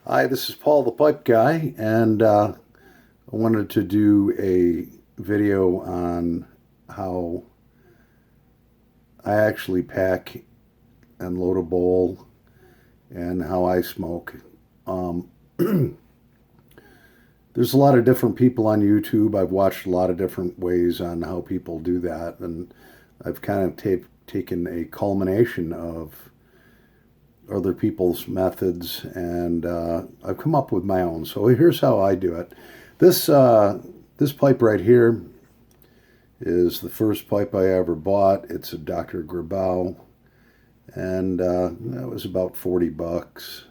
Hi, this is Paul the Pipe Guy, and I wanted to do a video on how I actually pack and load a bowl and how I smoke. Um, there's a lot of different people on YouTube. I've watched a lot of different ways on how people do that, and I've kind of taken a culmination of other people's methods, and I've come up with my own. So here's how I do it. This pipe right here is the first pipe I ever bought. It's a Dr. Grabau, and that was about 40 bucks,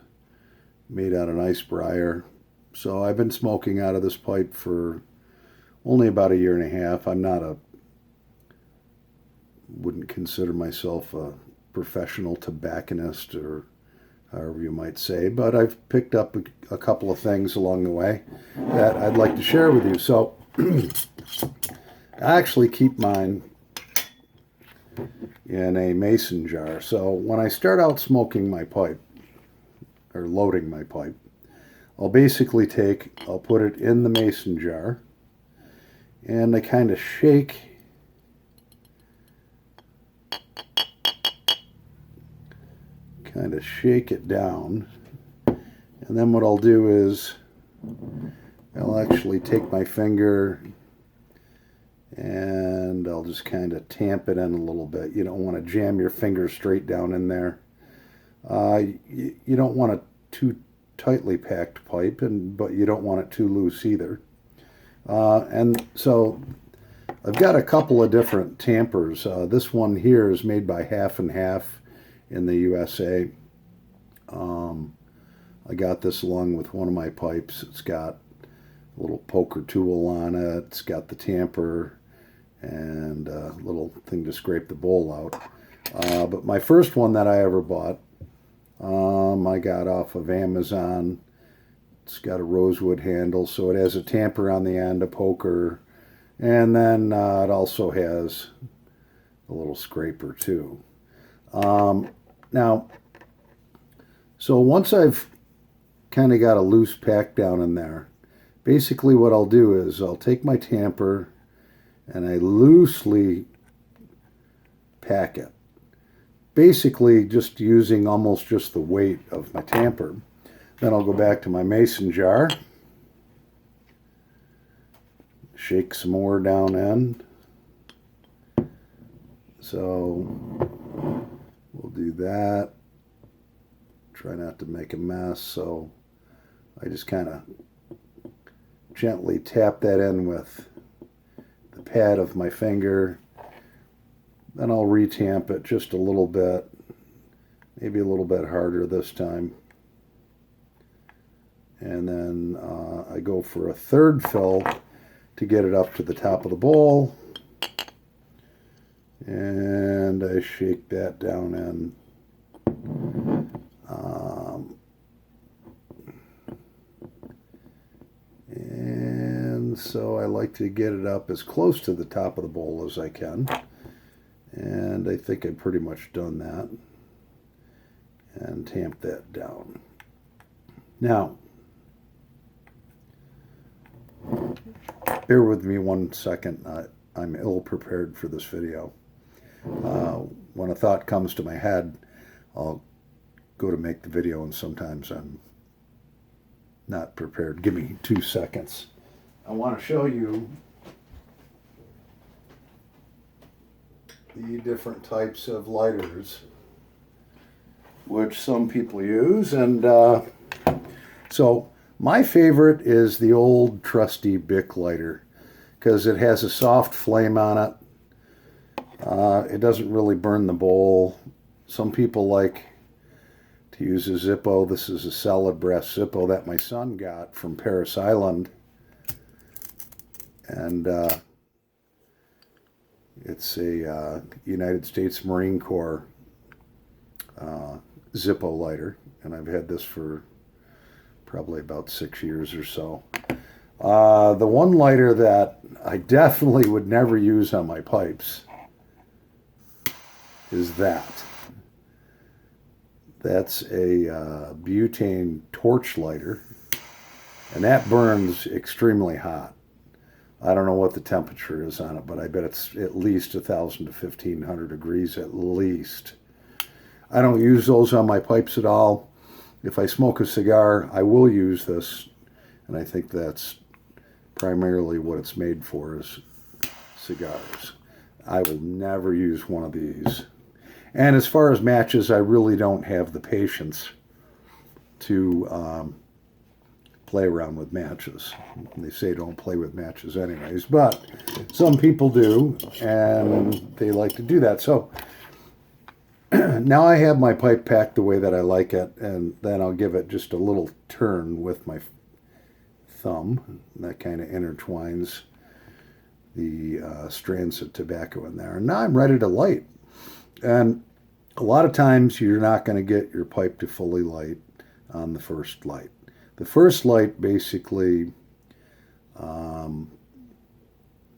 made out of nice briar. So I've been smoking out of this pipe for only about a year and a half. Wouldn't consider myself a professional tobacconist or however you might say, but I've picked up a couple of things along the way that I'd like to share with you. So I actually keep mine in a mason jar. So when I start out smoking my pipe or loading my pipe, I'll put it in the mason jar, and I kind of shake it down, and then what I'll do is I'll actually take my finger and I'll just kind of tamp it in a little bit. You don't want to jam your finger straight down in there. You don't want a too tightly packed pipe, but you don't want it too loose either. And so I've got a couple of different tampers. This one here is made by Half and Half in the USA. I got this along with one of my pipes. It's got a little poker tool on it. It's got the tamper and a little thing to scrape the bowl out. But my first one that I ever bought, I got off of Amazon. It's got a rosewood handle, so it has a tamper on the end, a poker, and then it also has a little scraper too. Now, so once I've kind of got a loose pack down in there, basically what I'll do is I'll take my tamper and I loosely pack it. Basically just using almost just the weight of my tamper. Then I'll go back to my mason jar, shake some more down in. So we'll do that. Try not to make a mess, so I just kind of gently tap that in with the pad of my finger. Then I'll retamp it just a little bit, maybe a little bit harder this time. And then I go for a third fill to get it up to the top of the bowl. And I shake that down in. And so I like to get it up as close to the top of the bowl as I can. And I think I've pretty much done that. And tamp that down. Now, bear with me 1 second. I'm ill prepared for this video. When a thought comes to my head, I'll go to make the video, and sometimes I'm not prepared. Give me 2 seconds. I want to show you the different types of lighters which some people use, and so my favorite is the old trusty Bic lighter because it has a soft flame on it. It doesn't really burn the bowl. Some people like to use a Zippo. This is a solid brass Zippo that my son got from Paris Island. And it's a United States Marine Corps Zippo lighter. And I've had this for probably about 6 years or so. The one lighter that I definitely would never use on my pipes is that. That's a butane torch lighter, and that burns extremely hot. I don't know what the temperature is on it, but I bet it's at least 1,000 to 1,500 degrees at least. I don't use those on my pipes at all. If I smoke a cigar, I will use this, and I think that's primarily what it's made for, is cigars. I will never use one of these. And as far as matches, I really don't have the patience to play around with matches. They say don't play with matches anyways, but some people do, and they like to do that. So now I have my pipe packed the way that I like it, and then I'll give it just a little turn with my thumb. That kind of intertwines the strands of tobacco in there. And now I'm ready to light. And a lot of times you're not going to get your pipe to fully light on the first light. The first light basically, I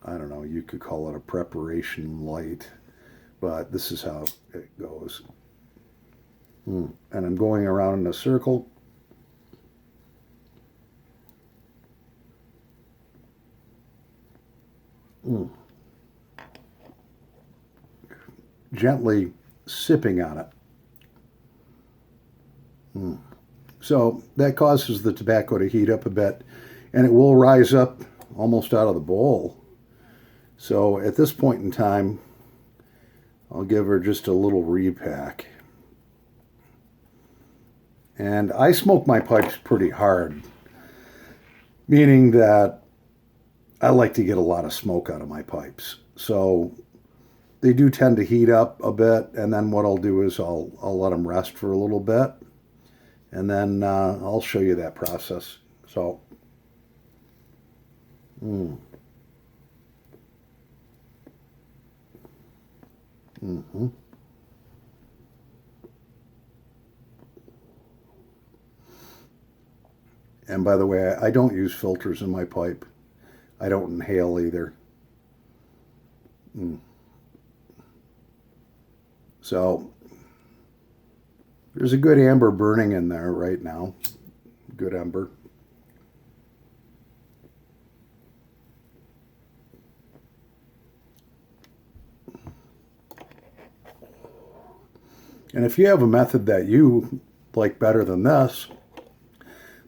don't know, you could call it a preparation light, but this is how it goes. And I'm going around in a circle. Gently sipping on it. So that causes the tobacco to heat up a bit, and it will rise up almost out of the bowl. So at this point in time, I'll give her just a little repack. And I smoke my pipes pretty hard, meaning that I like to get a lot of smoke out of my pipes. So they do tend to heat up a bit, and then what I'll do is I'll let them rest for a little bit, and then I'll show you that process. So, And by the way, I don't use filters in my pipe. I don't inhale either. So there's a good amber burning in there right now. Good amber. And if you have a method that you like better than this,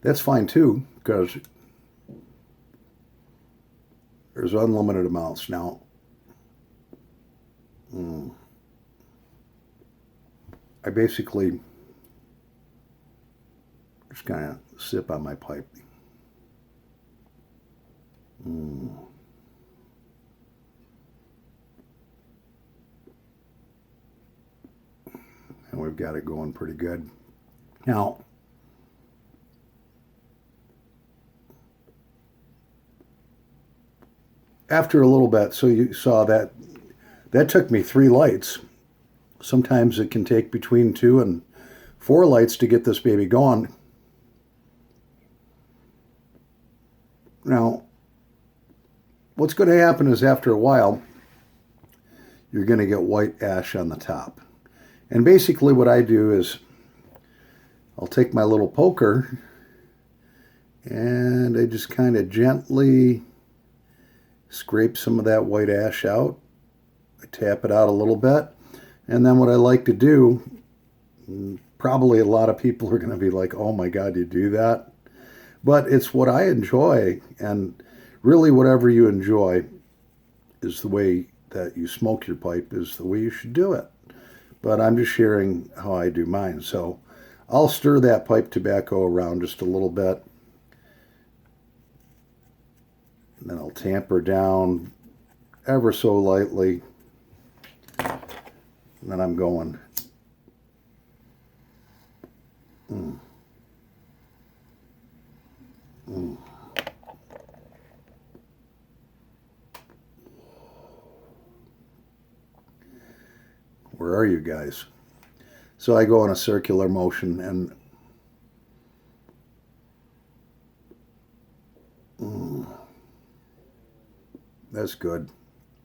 that's fine too, because there's unlimited amounts. Now, I basically just kind of sip on my pipe. And we've got it going pretty good. Now, after a little bit, so you saw that took me 3 lights. Sometimes it can take between 2 and 4 lights to get this baby going. Now, what's going to happen is after a while, you're going to get white ash on the top. And basically what I do is I'll take my little poker and I just kind of gently scrape some of that white ash out. I tap it out a little bit. And then what I like to do, probably a lot of people are going to be like, oh my God, you do that? But it's what I enjoy. And really whatever you enjoy is the way that you smoke your pipe, is the way you should do it. But I'm just sharing how I do mine. So I'll stir that pipe tobacco around just a little bit. And then I'll tamper down ever so lightly. And then I'm going. Where are you guys? So I go in a circular motion and that's good.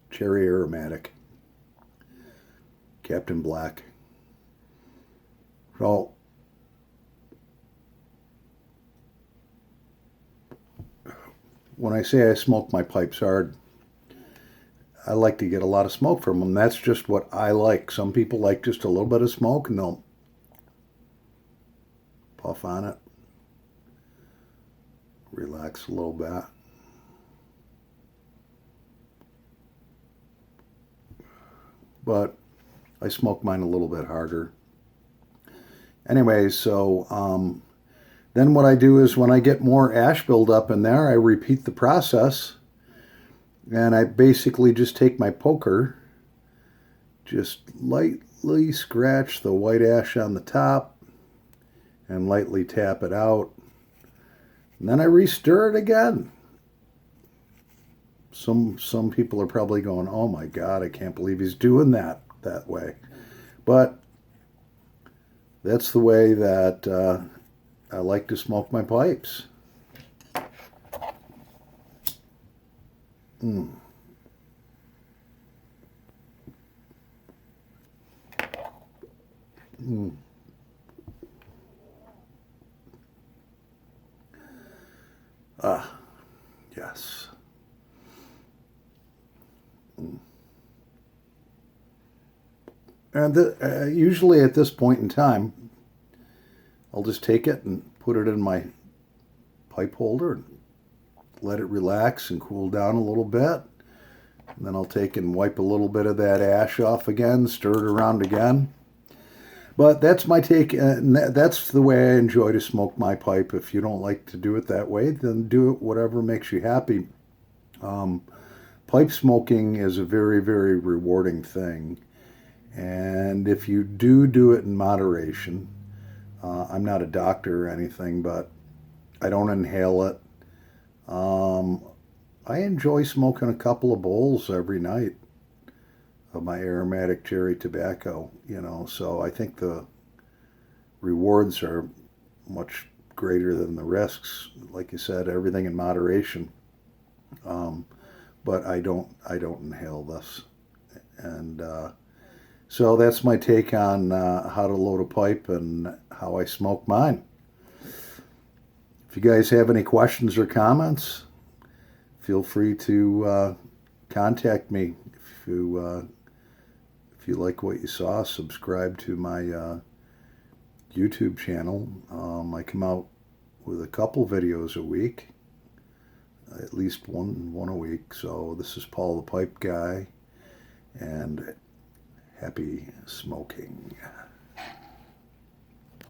Cherry aromatic. Captain Black. So when I say I smoke my pipes hard, I like to get a lot of smoke from them. That's just what I like. Some people like just a little bit of smoke and they'll puff on it, relax a little bit. But I smoke mine a little bit harder. Anyway, so then what I do is when I get more ash buildup in there, I repeat the process. And I basically just take my poker, just lightly scratch the white ash on the top, and lightly tap it out. And then I re-stir it again. Some people are probably going, oh my God, I can't believe he's doing that way. But that's the way that I like to smoke my pipes. Mm. Mm. Ah, yes. Mm. And usually at this point in time, I'll just take it and put it in my pipe holder and let it relax and cool down a little bit. And then I'll take and wipe a little bit of that ash off again, stir it around again. But that's my take, and that's the way I enjoy to smoke my pipe. If you don't like to do it that way, then do it whatever makes you happy. Pipe smoking is a very, very rewarding thing. And if you do it in moderation, I'm not a doctor or anything, but I don't inhale it. I enjoy smoking a couple of bowls every night of my aromatic cherry tobacco, so I think the rewards are much greater than the risks. Like you said, everything in moderation. But I don't inhale this. And so that's my take on how to load a pipe and how I smoke mine. If you guys have any questions or comments, feel free to contact me. If you like what you saw, subscribe to my YouTube channel. I come out with a couple videos a week, at least one a week. So this is Paul the Pipe Guy, and happy smoking.